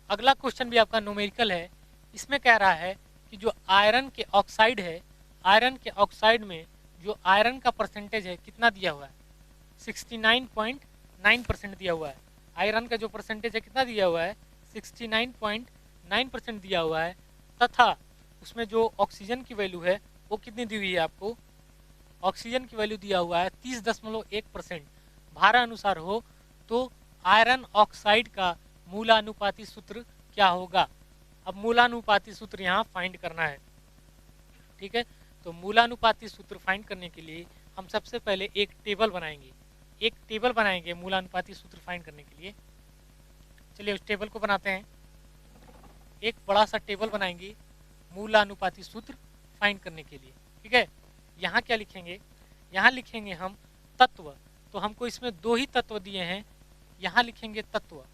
अगला क्वेश्चन भी आपका न्यूमेरिकल है। इसमें कह रहा है कि जो आयरन के ऑक्साइड है, आयरन के ऑक्साइड में जो आयरन का परसेंटेज है कितना दिया हुआ है? 69.9% दिया हुआ है। आयरन का जो परसेंटेज है कितना दिया हुआ है? 69.9% दिया हुआ है। तथा उसमें जो ऑक्सीजन की वैल्यू है वो कितनी दी हुई है आपको? ऑक्सीजन की वैल्यू दिया हुआ है 30.1%। भारा अनुसार हो तो आयरन ऑक्साइड का मूलानुपाती सूत्र क्या होगा? अब मूलानुपाती सूत्र यहाँ फाइंड करना है, ठीक है। तो मूलानुपाती सूत्र फाइंड करने के लिए हम सबसे पहले एक टेबल बनाएंगे, मूलानुपाती सूत्र फाइंड करने के लिए। चलिए उस टेबल को बनाते हैं। एक बड़ा सा टेबल बनाएंगे मूलानुपाती सूत्र फाइंड करने के लिए, ठीक है। यहाँ क्या लिखेंगे? यहाँ लिखेंगे हम तत्व। तो हमको इसमें 2 ही तत्व दिए हैं, यहाँ लिखेंगे तत्व।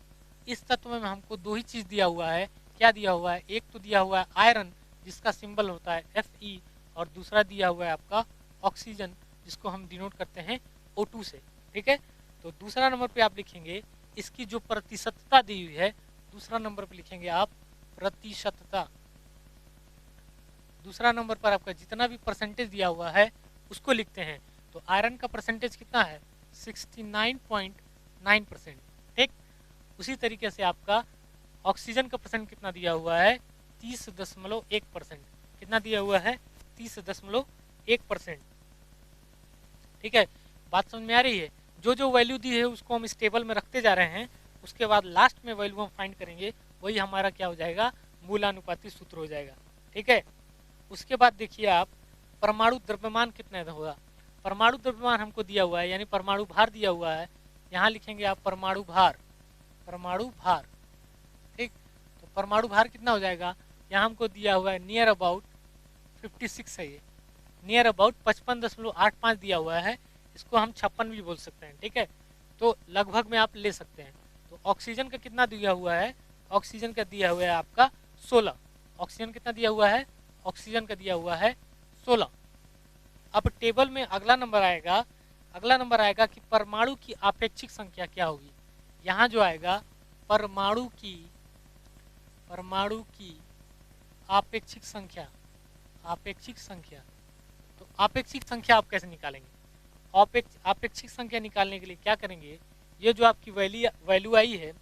इस तत्व में हमको 2 ही चीज दिया हुआ है। क्या दिया हुआ है? एक तो दिया हुआ है आयरन जिसका सिंबल होता है Fe, और दूसरा दिया हुआ है आपका ऑक्सीजन जिसको हम डिनोट करते हैं O2 से, ठीक है। तो दूसरा नंबर पे आप लिखेंगे इसकी जो प्रतिशतता दी हुई है, दूसरा नंबर पे लिखेंगे आप प्रतिशतता। दूसरा नंबर पर आपका जितना भी परसेंटेज दिया हुआ है उसको लिखते हैं। तो आयरन का परसेंटेज कितना है? 69.9%, ठीक। उसी तरीके से आपका ऑक्सीजन का परसेंट कितना दिया हुआ है? 30.1%। कितना दिया हुआ है? 30.1%, ठीक है। बात समझ में आ रही है? जो जो वैल्यू दी है उसको हम इस टेबल में रखते जा रहे हैं, उसके बाद लास्ट में वैल्यू हम फाइंड करेंगे, वही हमारा क्या हो जाएगा? मूलानुपाती सूत्र हो जाएगा, ठीक है। उसके बाद देखिए आप परमाणु द्रव्यमान कितना होगा? परमाणु द्रव्यमान हमको दिया हुआ है, यानी परमाणु भार दिया हुआ है। यहाँ लिखेंगे आप परमाणु भार, ठीक। तो परमाणु भार कितना हो जाएगा? यहाँ हमको दिया हुआ है नियर अबाउट 56 है, ये नियर अबाउट 55.85 दिया हुआ है। इसको हम 56 भी बोल सकते हैं, ठीक है। तो लगभग में आप ले सकते हैं। तो ऑक्सीजन का कितना दिया हुआ है? ऑक्सीजन का दिया हुआ है आपका 16। ऑक्सीजन कितना दिया हुआ है? ऑक्सीजन का दिया हुआ है 16। अब टेबल में अगला नंबर आएगा कि परमाणु की आपेक्षिक संख्या क्या होगी। यहाँ जो आएगा परमाणु की आपेक्षिक संख्या। तो आपेक्षिक संख्या आप कैसे निकालेंगे? आपेक्षिक संख्या निकालने के लिए क्या करेंगे? ये जो आपकी वैल्यू आई है,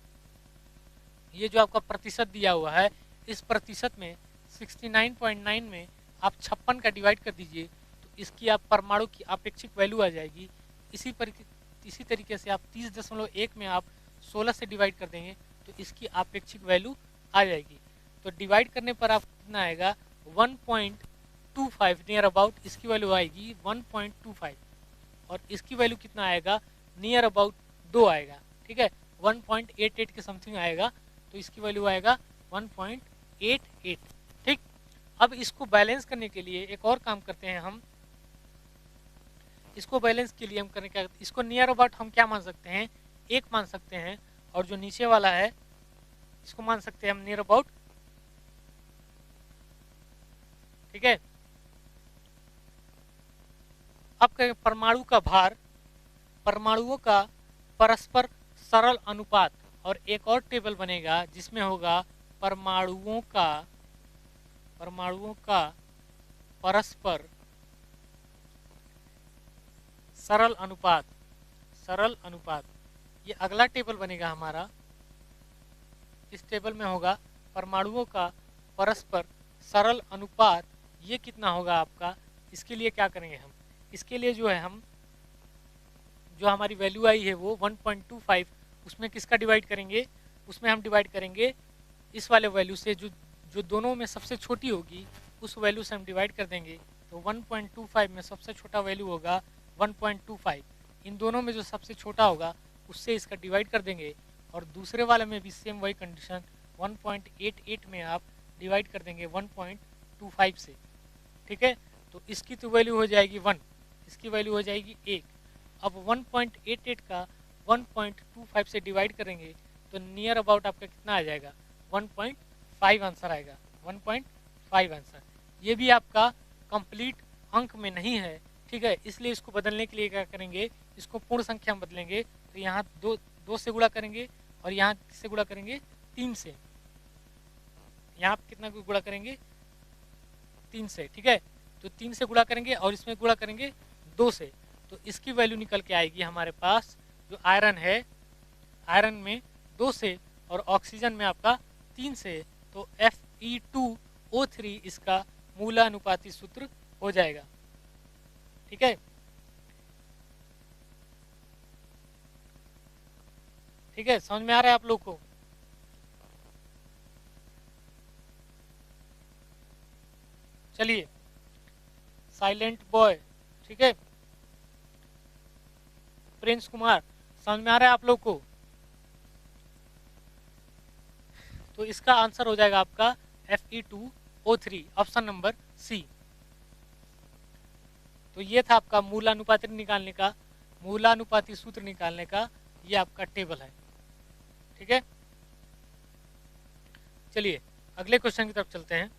ये जो आपका प्रतिशत दिया हुआ है, इस प्रतिशत में 69.9 में आप 56 का डिवाइड कर दीजिए, तो इसकी आप परमाणु की अपेक्षिक वैल्यू आ जाएगी। इसी तरीके से आप 30.1 में आप 16 से डिवाइड कर देंगे तो इसकी अपेक्षिक वैल्यू आ जाएगी। तो डिवाइड करने पर आपको कितना आएगा 1.25 नियर अबाउट, इसकी वैल्यू आएगी 1.25 और इसकी वैल्यू कितना आएगा नियर अबाउट 2 आएगा, ठीक है 1.88 के समथिंग आएगा, तो इसकी वैल्यू आएगा 1.88, ठीक। अब इसको बैलेंस करने के लिए एक और काम करते हैं हम, इसको बैलेंस के लिए हम करने क्या, इसको नियर अबाउट हम क्या मान सकते हैं 1 मान सकते हैं, और जो नीचे वाला है इसको मान सकते हैं हम नियर अबाउट, ठीक है। अब कहें परमाणु का भार, परमाणुओं का परस्पर सरल अनुपात, और एक और टेबल बनेगा जिसमें होगा परमाणुओं का परस्पर सरल अनुपात, ये अगला टेबल बनेगा हमारा। इस टेबल में होगा परमाणुओं का परस्पर सरल अनुपात, ये कितना होगा आपका। इसके लिए क्या करेंगे हम, इसके लिए जो है हम जो हमारी वैल्यू आई है वो 1.25, उसमें किसका डिवाइड करेंगे, उसमें हम डिवाइड करेंगे इस वाले वैल्यू से, जो दोनों में सबसे छोटी होगी उस वैल्यू से हम डिवाइड कर देंगे। तो 1.25 में सबसे छोटा वैल्यू होगा 1.25, इन दोनों में जो सबसे छोटा होगा उससे इसका डिवाइड कर देंगे, और दूसरे वाले में भी सेम वही कंडीशन 1.88 में आप डिवाइड कर देंगे 1.25 से, ठीक है। तो इसकी तो वैल्यू हो जाएगी 1, इसकी वैल्यू हो जाएगी 1। अब 1.88 का 1.25 से डिवाइड करेंगे तो नियर अबाउट आपका कितना आ जाएगा 1.5 आंसर आएगा, 1.5 आंसर। ये भी आपका कंप्लीट अंक में नहीं है, ठीक है, इसलिए इसको बदलने के लिए क्या करेंगे, इसको पूर्ण संख्या में बदलेंगे। तो यहाँ दो से गुणा करेंगे और यहाँ किससे गुणा करेंगे 3 से, यहाँ कितना गुणा करेंगे 3 से, ठीक है। तो 3 से गुणा करेंगे और इसमें गुणा करेंगे 2 से, तो इसकी वैल्यू निकल के आएगी हमारे पास, जो आयरन है आयरन में 2 से और ऑक्सीजन में आपका 3 से, तो Fe2O3 इसका मूलानुपाती सूत्र हो जाएगा, ठीक है। ठीक है, समझ में आ रहा है आप लोग को। चलिए साइलेंट बॉय, ठीक है, प्रिंस कुमार, समझ में आ रहा है आप लोग को। तो इसका आंसर हो जाएगा आपका Fe2O3, ऑप्शन नंबर सी। तो ये था आपका मूलानुपाती सूत्र निकालने का ये आपका टेबल है, ठीक है। चलिए अगले क्वेश्चन की तरफ चलते हैं।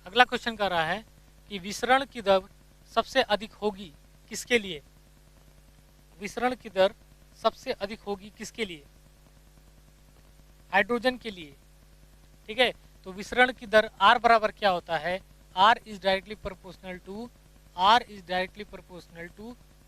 अगला क्वेश्चन कर रहा है कि विसरण की दर सबसे अधिक होगी किसके लिए, विसरण की दर सबसे अधिक होगी किसके लिए, हाइड्रोजन के लिए, ठीक है। तो विसरण की दर R बराबर क्या होता है, R is directly proportional to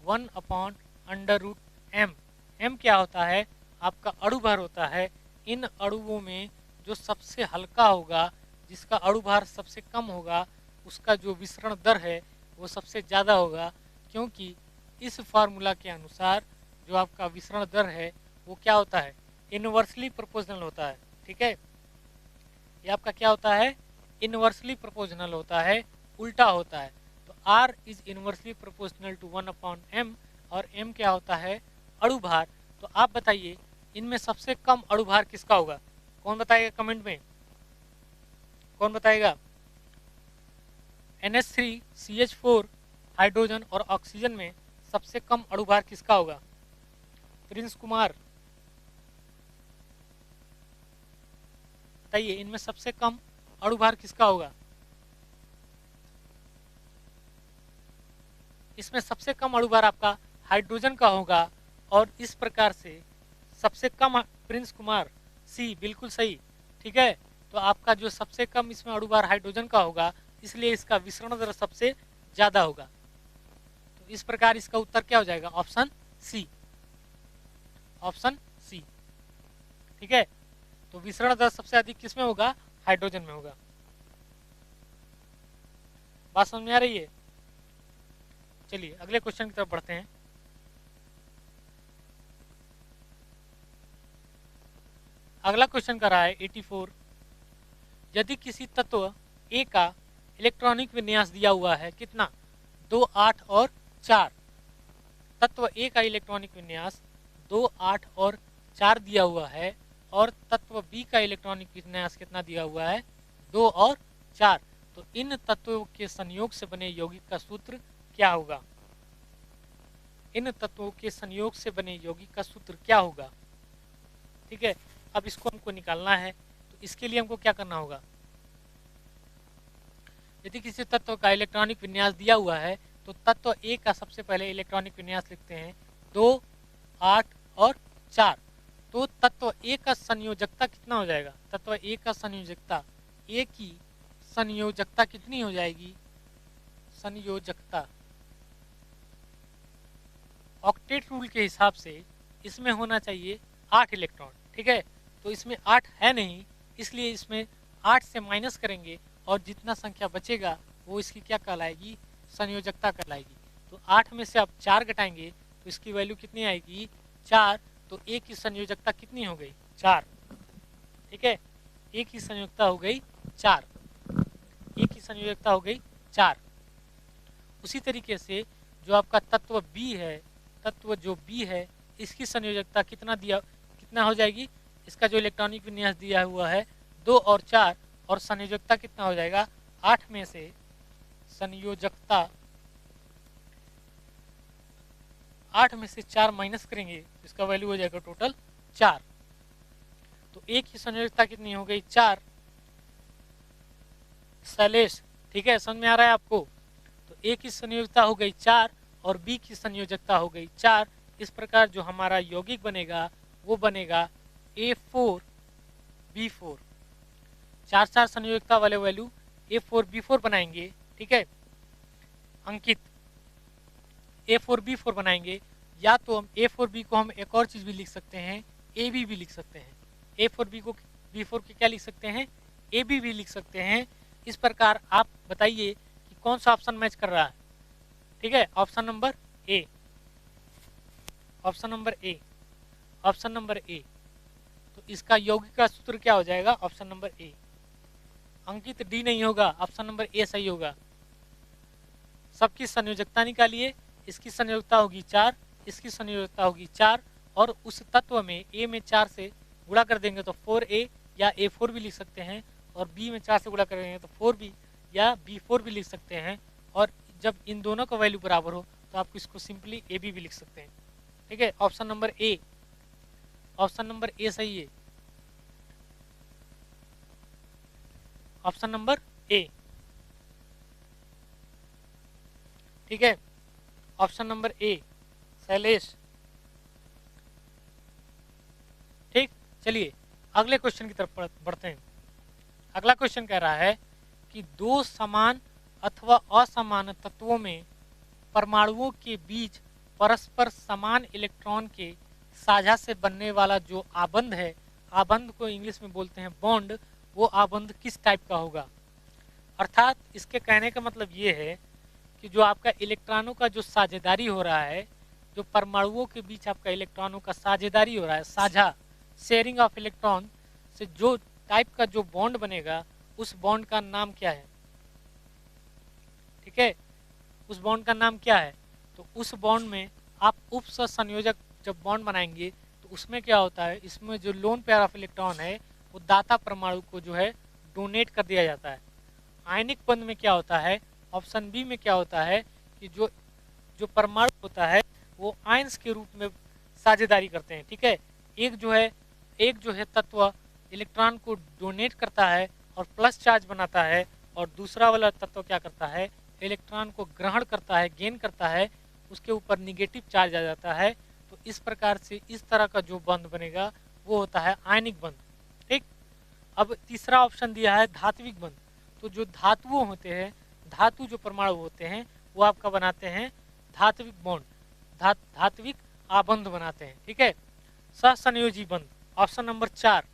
1/√m। m क्या होता है, आपका अणु भार होता है। इन अणुओं में जो सबसे हल्का होगा, जिसका अणु भार सबसे कम होगा, उसका जो विसरण दर है वो सबसे ज़्यादा होगा, क्योंकि इस फार्मूला के अनुसार जो आपका विसरण दर है वो क्या होता है, इनवर्सली प्रोपोर्शनल होता है, ठीक है। ये आपका क्या होता है, इनवर्सली प्रोपोर्शनल होता है, उल्टा होता है। तो R is inversely proportional to 1/m, और m क्या होता है, अणु भार। तो आप बताइए इनमें सबसे कम अणु भार किसका होगा, कौन बताएगा कमेंट में, कौन बताएगा। NH3CH4 हाइड्रोजन और ऑक्सीजन में सबसे कम अणु भार किसका होगा, प्रिंस कुमार बताइए इनमें सबसे कम अणु भार किसका होगा। इसमें सबसे कम अणु भार आपका हाइड्रोजन का होगा, और इस प्रकार से सबसे कम, प्रिंस कुमार सी बिल्कुल सही, ठीक है। तो आपका जो सबसे कम इसमें अणु भार हाइड्रोजन का होगा, इसलिए इसका विसरण दर सबसे ज्यादा होगा। तो इस प्रकार इसका उत्तर क्या हो जाएगा, ऑप्शन सी, ऑप्शन सी, ठीक है। तो विसरण दर सबसे अधिक किसमें होगा, हाइड्रोजन में होगा। बात समझ में आ रही है। चलिए अगले क्वेश्चन की तरफ बढ़ते हैं। अगला क्वेश्चन कर रहा है 84। यदि किसी तत्व ए का इलेक्ट्रॉनिक विन्यास दिया हुआ है कितना, 2, 8 और 4। तत्व ए का इलेक्ट्रॉनिक विन्यास 2, 8 और 4 दिया हुआ है और तत्व बी का इलेक्ट्रॉनिक विन्यास कितना दिया हुआ है, 2 और 4। तो इन तत्वों के संयोग से बने यौगिक का सूत्र क्या होगा? इन तत्वों के संयोग से बने यौगिक का सूत्र क्या होगा? ठीक है, अब इसको हमको निकालना है। तो इसके लिए हमको क्या करना होगा? यदि किसी तत्व का इलेक्ट्रॉनिक विन्यास दिया हुआ है तो तत्व ए का सबसे पहले इलेक्ट्रॉनिक विन्यास लिखते हैं 2, 8 और 4। तो तत्व ए का संयोजकता कितना हो जाएगा? तत्व ए का संयोजकता, ए की संयोजकता कितनी हो जाएगी? संयोजकता ऑक्टेट रूल के हिसाब से इसमें होना चाहिए 8 इलेक्ट्रॉन। ठीक है, तो इसमें 8 है नहीं, इसलिए इसमें 8 से माइनस करेंगे और जितना संख्या बचेगा वो इसकी क्या कहलाएगी? संयोजकता कहलाएगी। तो 8 में से आप 4 घटाएंगे तो इसकी वैल्यू कितनी आएगी? 4। तो ए की संयोजकता कितनी हो गई? 4। ठीक है, ए की संयोजकता हो गई 4। ए की संयोजकता हो गई 4। उसी तरीके से जो आपका तत्व बी है, तत्व जो बी है, इसकी संयोजकता कितना हो जाएगी? इसका जो इलेक्ट्रॉनिक विन्यास दिया हुआ है 2 और 4 और संयोजकता कितना हो जाएगा? 8 में से संयोजकता 8 में से 4 माइनस करेंगे तो इसका वैल्यू हो जाएगा टोटल 4। तो ए की संयोजकता कितनी हो गई? 4। शैलेश, ठीक है, समझ में आ रहा है आपको? तो ए की संयोजकता हो गई 4 और बी की संयोजकता हो गई 4। इस प्रकार जो हमारा यौगिक बनेगा वो बनेगा A4B4। 4 संयोजकता वाले वैल्यू A4B4 बनाएंगे। ठीक है अंकित, A4B4 बनाएंगे। या तो हम A4B को हम एक और चीज भी लिख सकते हैं, AB भी लिख सकते हैं। A4B को B4 के क्या लिख सकते हैं? AB भी लिख सकते हैं। इस प्रकार आप बताइए कि कौन सा ऑप्शन मैच कर रहा है। ठीक है, option number A, option number A, option number A. तो इसका यौगिक का सूत्र क्या हो जाएगा? Option number A. Ankit D नहीं होगा, ऑप्शन नंबर ए सही होगा। सबकी संयोजकता निकालिए। इसकी संयोजकता होगी 4, इसकी संयोजकता होगी 4 और उस तत्व में ए में 4 से गुणा कर देंगे तो 4A या A4 भी लिख सकते हैं और बी में 4 से गुणा करेंगे तो 4B या B4 भी लिख सकते हैं। और जब इन दोनों का वैल्यू बराबर हो तो आप इसको सिंपली AB भी लिख सकते हैं। ठीक है, option number A, option number A सही है। ऑप्शन नंबर ए, ठीक है, ऑप्शन नंबर ए शैलेश। ठीक, चलिए अगले क्वेश्चन की तरफ बढ़ते हैं। अगला क्वेश्चन कह रहा है कि दो समान अथवा असमान तत्वों में परमाणुओं के बीच परस्पर समान इलेक्ट्रॉन के साझा से बनने वाला जो आबंध है, आबंध को इंग्लिश में बोलते हैं बॉन्ड, वो आबंध किस टाइप का होगा? अर्थात इसके कहने का मतलब ये है कि जो आपका इलेक्ट्रॉनों का जो साझेदारी हो रहा है, जो परमाणुओं के बीच आपका इलेक्ट्रॉनों का साझेदारी हो रहा है, साझा शेयरिंग ऑफ इलेक्ट्रॉन से जो टाइप का जो बॉन्ड बनेगा उस बॉन्ड का नाम क्या है? ठीक है, उस बॉन्ड का नाम क्या है? तो उस बॉन्ड में आप उपसंयोजक जब बॉन्ड बनाएंगे तो उसमें क्या होता है, इसमें जो लोन पेयर ऑफ इलेक्ट्रॉन है वो दाता परमाणु को जो है डोनेट कर दिया जाता है। आयनिक बंध में क्या होता है, ऑप्शन बी में क्या होता है कि जो परमाणु होता है वो आयंस के रूप में साझेदारी करते हैं। ठीक है, एक जो है तत्व इलेक्ट्रॉन को डोनेट करता है और प्लस चार्ज बनाता है और दूसरा वाला तत्व क्या करता है, इलेक्ट्रॉन को ग्रहण करता है, गेन करता है, उसके ऊपर निगेटिव चार्ज आ जाता है। तो इस प्रकार से इस तरह का जो बंध बनेगा वो होता है आयनिक बंध। ठीक, अब तीसरा ऑप्शन दिया है धात्विक बंध। तो जो धातुओं होते हैं, धातु जो परमाणु होते हैं वो आपका बनाते हैं धात्विक बॉन्ड, धात्विक आबंध बनाते हैं। ठीक है, सहसंयोजी बंध, ऑप्शन नंबर 4।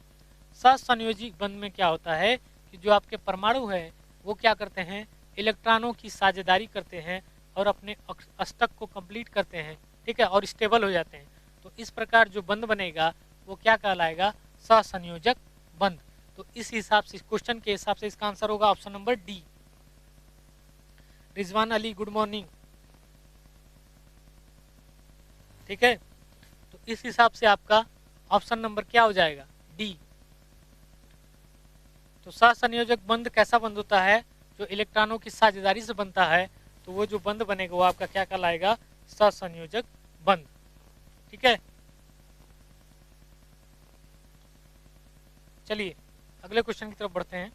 सहसंयोजी बंध में क्या होता है कि जो आपके परमाणु है वो क्या करते हैं, इलेक्ट्रॉनों की साझेदारी करते हैं और अपने अष्टक को कंप्लीट करते हैं। ठीक है, और स्टेबल हो जाते हैं। तो इस प्रकार जो बंध बनेगा वो क्या कहलाएगा, सहसंयोजक बंध। तो इस हिसाब से, क्वेश्चन के हिसाब से इसका आंसर होगा option number D. Rizwan Ali good morning. ठीक है, तो इस हिसाब से आपका ऑप्शन नंबर क्या हो जाएगा, डी। तो सहसंयोजक बंध कैसा बंध होता है, जो इलेक्ट्रॉनों की साझेदारी से बनता है, तो वो जो बंध बनेगा वो आपका क्या कहलाएगा, सहसंयोजक बंध। ठीक है, चलिए अगले क्वेश्चन की तरफ बढ़ते हैं।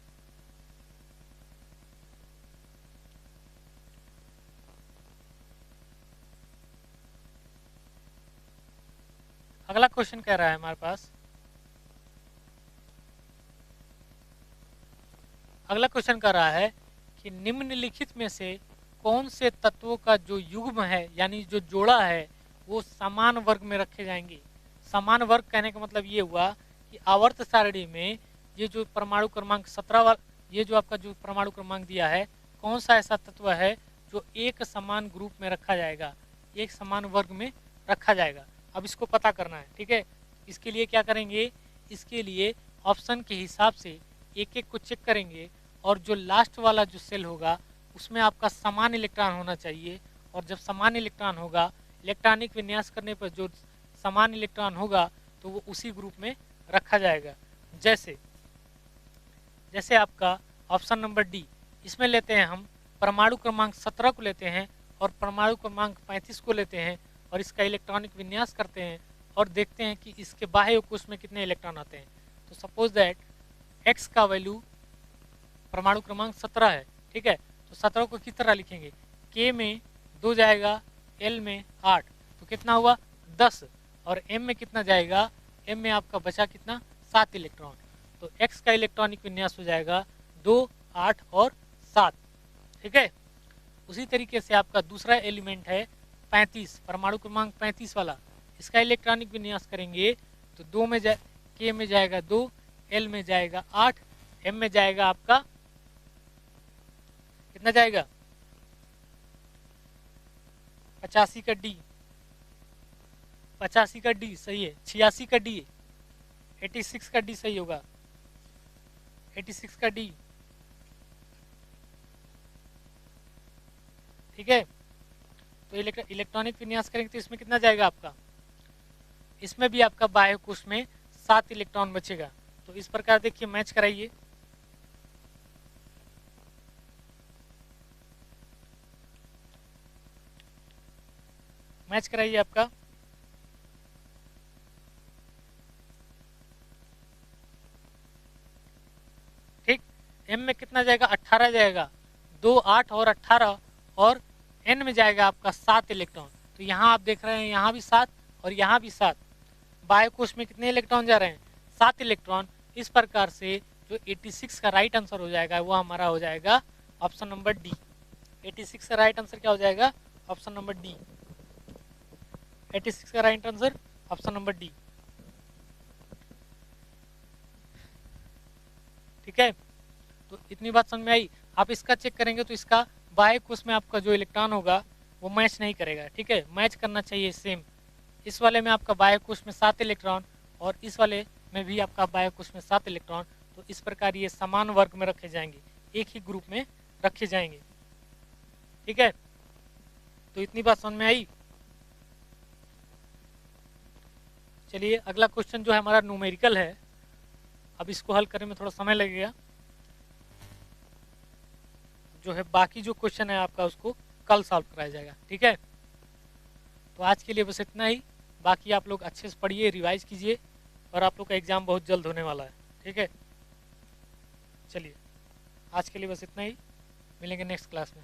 अगला क्वेश्चन कह रहा है हमारे पास, अगला क्वेश्चन कह रहा है कि निम्नलिखित में से कौन से तत्वों का जो युग्म है यानी जो जोड़ा है वो समान वर्ग में रखे जाएंगे। समान वर्ग कहने का मतलब ये हुआ कि आवर्त सारणी में ये जो परमाणु क्रमांक 17 वाला, ये जो आपका जो परमाणु क्रमांक दिया है, कौन सा ऐसा तत्व है जो एक समान ग्रुप में रखा जाएगा, एक समान वर्ग में रखा जाएगा। अब इसको पता करना है। ठीक है, इसके लिए क्या करेंगे, इसके लिए ऑप्शन के हिसाब से एक एक को चेक करेंगे और जो लास्ट वाला जो सेल होगा उसमें आपका समान इलेक्ट्रॉन होना चाहिए। और जब समान इलेक्ट्रॉन होगा, इलेक्ट्रॉनिक विन्यास करने पर जो समान इलेक्ट्रॉन होगा तो वो उसी ग्रुप में रखा जाएगा। जैसे जैसे आपका ऑप्शन नंबर डी, इसमें लेते हैं हम परमाणु क्रमांक 17 को लेते हैं और परमाणु क्रमांक 35 को लेते हैं और इसका इलेक्ट्रॉनिक विन्यास करते हैं और देखते हैं कि इसके बाह्य कोश में कितने इलेक्ट्रॉन आते हैं। तो सपोज दैट एक्स का वैल्यू परमाणु क्रमांक 17 है। ठीक है, तो 17 को किस तरह लिखेंगे, के में 2 जाएगा, एल में 8, तो कितना हुआ 10, और एम में कितना जाएगा, एम में आपका बचा कितना 7 इलेक्ट्रॉन। तो एक्स का इलेक्ट्रॉनिक विन्यास हो जाएगा 2, 8 और 7। ठीक है, उसी तरीके से आपका दूसरा एलिमेंट है 35, परमाणु क्रमांक 35 वाला, इसका इलेक्ट्रॉनिक विन्यास करेंगे तो 2 में के में जाएगा 2, एल में जाएगा 8, एम में जाएगा आपका कितना जाएगा 85 का डी, 85 का डी सही है, 86 का डी, 86 का डी सही होगा, 86 का डी। ठीक है, तो इलेक्ट्रॉनिक विन्यास करेंगे तो इसमें कितना जाएगा आपका, इसमें भी आपका बाह्य कोश में 7 इलेक्ट्रॉन बचेगा। तो इस प्रकार देखिए मैच कराइए, मैच कराइए आपका। ठीक, एम में कितना जाएगा 18 जाएगा, 2, 8 और 18, और एन में जाएगा आपका 7 इलेक्ट्रॉन। तो यहाँ आप देख रहे हैं यहाँ भी 7 और यहाँ भी 7, बाह्य कोश में कितने इलेक्ट्रॉन जा रहे हैं 7 इलेक्ट्रॉन। इस प्रकार से जो 86 का राइट आंसर हो जाएगा वो हमारा हो जाएगा ऑप्शन नंबर डी। 86 का राइट आंसर क्या हो जाएगा, ऑप्शन नंबर डी। 86 का right answer option number D. ठीक है, तो इतनी बात समझ में आई। आप इसका चेक करेंगे तो इसका बाह्य कोश में आपका जो इलेक्ट्रॉन होगा वो मैच नहीं करेगा। ठीक है, मैच करना चाहिए सेम। इस वाले में आपका बाह्य कोश में 7 इलेक्ट्रॉन और इस वाले में भी आपका बाह्य कोश में 7 इलेक्ट्रॉन। तो इस प्रकार ये समान वर्ग में रखे जाएंगे, एक ही ग्रुप में रखे जाएंगे। ठीक है, तो इतनी बात समझ में आई। चलिए अगला क्वेश्चन जो है हमारा न्यूमेरिकल है, अब इसको हल करने में थोड़ा समय लगेगा। जो है बाकी जो क्वेश्चन है आपका उसको कल सॉल्व कराया जाएगा। ठीक है, तो आज के लिए बस इतना ही। बाकी आप लोग अच्छे से पढ़िए, रिवाइज कीजिए, और आप लोग का एग्जाम बहुत जल्द होने वाला है। ठीक है, चलिए आज के लिए बस इतना ही, मिलेंगे नेक्स्ट क्लास में।